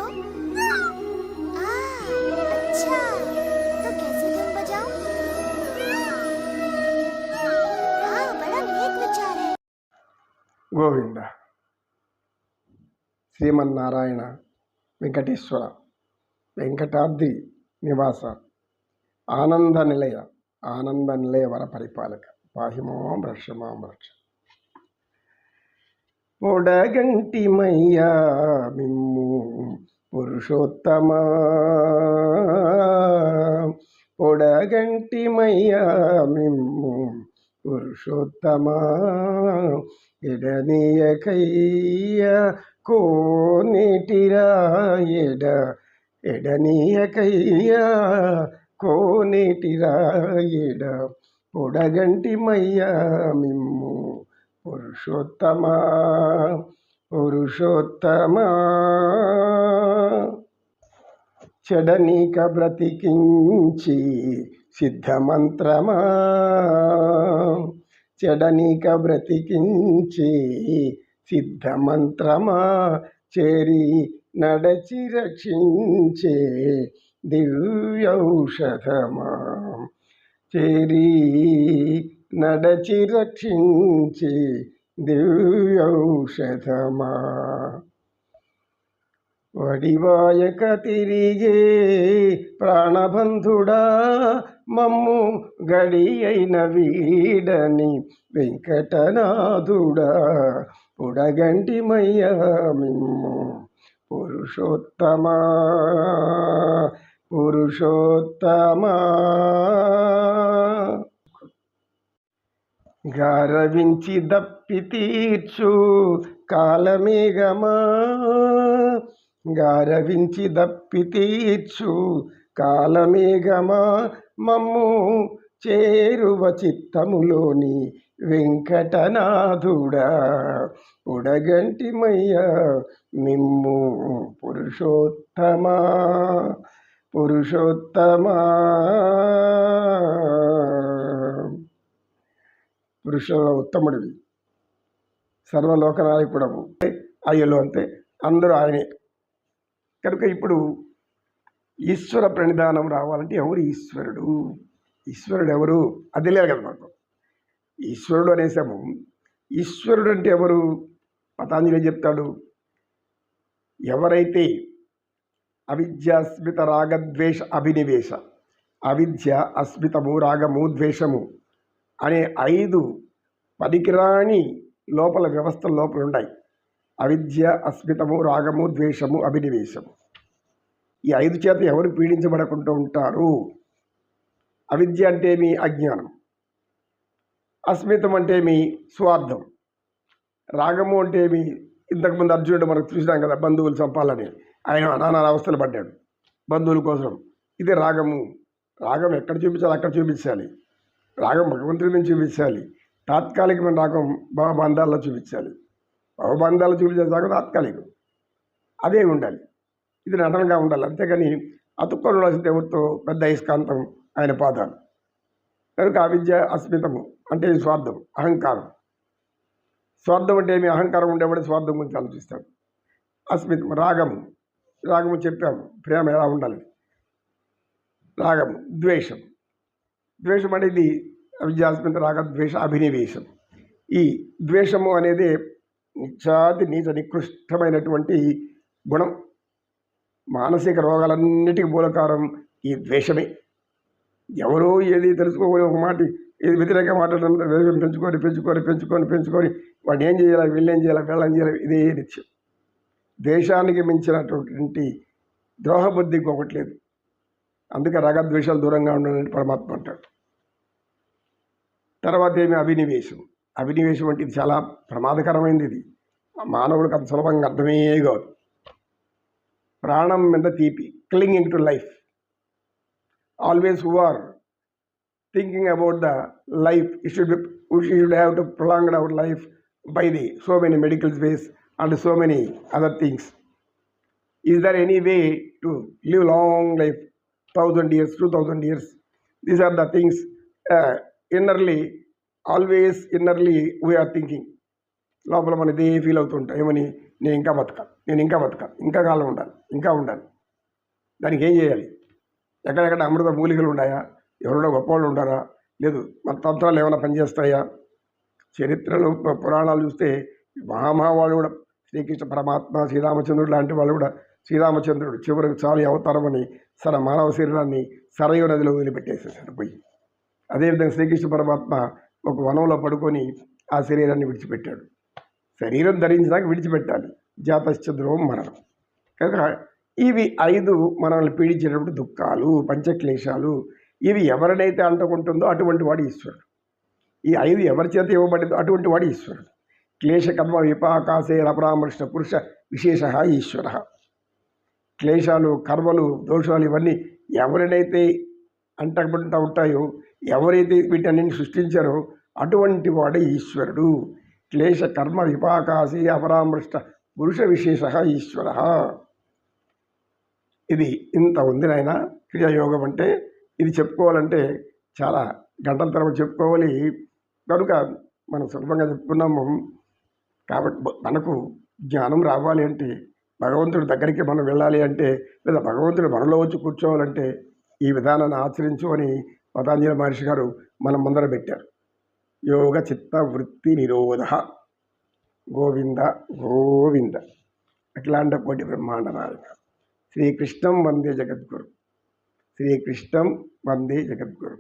हो? अच्छा, तो कैसे धुन बजाऊं? हाँ, बड़ा नेक विचार है। గోవింద శ్రీమన్నారాయణ వెంకటేశ్వర వెంకటాద్రి నివాస ఆనంద నిలయ వర పరిపాలక పాహిమాం రక్షమాం రక్ష పొడగంటిమయ్యా మిమ్ము పురుషోత్తమా పొడగంటిమయ్యా మిమ్ము పురుషోత్తమా ఎడనీయకయ్య కోనేటిరా ఎడనీయకయ్య కోనేటిరా పొడగంటిమయ్యా మిమ్ము పురుషోత్తమా చెడనీక బ్రతికించి సిద్ధమంత్రమా చెడనీక బ్రతికించి సిద్ధమంత్రమా చేరి నడచి రక్షించే దివ్యౌషధమా చేరి నడచి రక్షించి దివ్యౌషధమా వడివాయక తిరిగే ప్రాణబంధుడా మమ్ము గడి అయిన వీడని వెంకటనాథుడా పొడగంటిమయ్యా మిమ్ము పురుషోత్తమా గారవించి దప్పి తీర్చు కాలమేఘమా గారవించి దప్పి తీర్చు కాలమేఘమా మమ్ము చేరువ చిత్తములోని వెంకటనాథుడా పొడగంటిమయ్యా మిమ్ము పురుషోత్తమా పురుషుల ఉత్తముడివి, సర్వలోకనాయకుడవు. అయ్యలో అంతే, అందరూ ఆయనే. కనుక ఇప్పుడు ఈశ్వర ప్రణిధానం రావాలంటే ఎవరు ఈశ్వరుడు? ఈశ్వరుడు ఎవరు? అది లేదు కదా మాకు. ఈశ్వరుడు అనేసాము. ఈశ్వరుడు అంటే ఎవరు? పతాంజలి చెప్తాడు, ఎవరైతే అవిద్యాస్మిత రాగద్వేష అభినివేశ, అవిద్య అస్మితము రాగము ద్వేషము అనే 5 పనికిరాని లోపల వ్యవస్థల లోపల ఉన్నాయి. అవిద్య అస్మితము రాగము ద్వేషము అభినివేశము. ఈ 5 చేత ఎవరు పీడించబడకుంటూ ఉంటారు? అవిద్య అంటే మీ అజ్ఞానం, అస్మితం అంటే మీ స్వార్థం, రాగము అంటే మీ ఇంతకుముందు అర్జునుడు మనకు చూసినాం కదా, బంధువులు చంపాలని ఆయన నానా అవస్థలు పడ్డాడు బంధువుల కోసం. ఇది రాగము. రాగం ఎక్కడ చూపించాలి అక్కడ చూపించాలి. రాగం భగవంతుడి మీద చూపించాలి. తాత్కాలికమైన రాగం భవబంధాల్లో చూపించాలి. భవబంధాలు చూపించే రాగం తాత్కాలికం, అదే ఉండాలి. ఇది నటనగా ఉండాలి. అంతేగాని అతుక్కొని ఉండాల్సిన ఎవరితో పెద్ద అయస్కాంతం ఆయన పాదాలు. కనుక అవిద్య అస్మితము అంటే స్వార్థం, అహంకారం. స్వార్థం అంటే ఏమి? అహంకారం ఉండేవాడే స్వార్థం గురించి ఆలోచిస్తాడు. అస్మితం రాగము చెప్పాము, ప్రేమ ఎలా ఉండాలి. రాగము ద్వేషం అనేది అవిద్యాస్మిత రాగద్వేష అభినివేశం. ఈ ద్వేషము అనేది నీచ నికృష్టమైనటువంటి గుణం. మానసిక రోగాలన్నిటికీ మూలకారం ఈ ద్వేషమే. ఎవరో ఏది తెలుసుకోని ఒక మాట, ఏది వ్యతిరేక మాట్లాడడం, ద్వేషం పెంచుకొని వాడిని ఏం చేయాలి, వీళ్ళేం చేయాలి, వీళ్ళని చేయాలి, ఇదే నిత్యం. ద్వేషానికి మించినటువంటి ద్రోహబుద్ధి ఇంకొకటి లేదు. అందుకే రాగద్వేషాలు దూరంగా ఉండాలని పరమాత్మ అంటాడు. తర్వాత ఏమి? అభినివేశం అంటే ఇది చాలా ప్రమాదకరమైనది. ఇది మానవుడికి అంత సులభంగా అర్థమే కాదు. ప్రాణం మీద తీపి, clinging to life, always who are thinking about the life. we should have to prolong our life by so many medical ways and so many other things. Is there any way to live long life, 1000 years, 2000 years? These are the things always innerly we are thinking. లోపల మన ఇదే feel అవుతుంటాం, ఏమని? నేను ఇంకా బతకాలి. నేను ఇంకా బతకాలి, ఇంకా కాలం ఉండాలి, ఇంకా ఉండాలి. దానికి ఏం చేయాలి? ఎక్కడెక్కడ అమృత మూలికలు ఉన్నాయా? ఎవరైనా గొప్పవాళ్ళు ఉంటారా? లేదు మన తంత్రాలు ఏమైనా పనిచేస్తాయా? చరిత్రలు పురాణాలు చూస్తే మహామహావాళ్ళు కూడా శ్రీకృష్ణ పరమాత్మ, శ్రీరామచంద్రుడు లాంటి వాళ్ళు కూడా, శ్రీరామచంద్రుడు చివరికి చాలు అవతారమని మానవ శరీరాన్ని సరయు నదిలో వదిలిపెట్టేసేసాడు పోయి. అదేవిధంగా శ్రీకృష్ణ పరమాత్మ ఒక వనంలో పడుకొని ఆ శరీరాన్ని విడిచిపెట్టాడు. శరీరం ధరించినాక విడిచిపెట్టాలి. జాతశ్చ ధ్రువం మరణం. కనుక ఇవి 5 మనల్ని పీడించేటప్పుడు దుఃఖాలు, పంచక్లేశాలు. ఇవి ఎవరినైతే అంటుకుంటుందో అటువంటి వాడు ఈశ్వరుడు. ఈ 5 ఎవరి చేత ఇవ్వబడిందో అటువంటి వాడు ఈశ్వరుడు. క్లేశకర్మ విపాకాశే అపరామృష్ట పురుష విశేష ఈశ్వర. క్లేశాలు, కర్మలు, దోషాలు ఇవన్నీ ఎవరినైతే అంటకుండా ఉంటాయో, ఎవరైతే వీటన్నింటిని సృష్టించారో అటువంటి వాడే ఈశ్వరుడు. క్లేశ కర్మ విపాకాశే అపరామృష్ట పురుష విశేష ఈశ్వర. ఇది ఇంత ఉంది నాయన క్రియాయోగం అంటే. ఇది చెప్పుకోవాలంటే చాలా గంటల తరబడి చెప్పుకోవాలి. కనుక మనం సులభంగా చెప్పుకున్నాము. కాబట్టి మనకు జ్ఞానం రావాలి అంటే, భగవంతుడి దగ్గరికి మనం వెళ్ళాలి అంటే, లేదా భగవంతుడు మనలో వచ్చి కూర్చోవాలంటే ఈ విధానాన్ని ఆచరించు అని పతాంజలి మహర్షి గారు మనం ముందర పెట్టారు. యోగ చిత్త వృత్తి నిరోధ. గోవింద గోవింద. అఖిలాండ కోటి బ్రహ్మాండ నాయక శ్రీకృష్ణం వందే జగద్గురు. శ్రీకృష్ణం వందే జగద్గురు.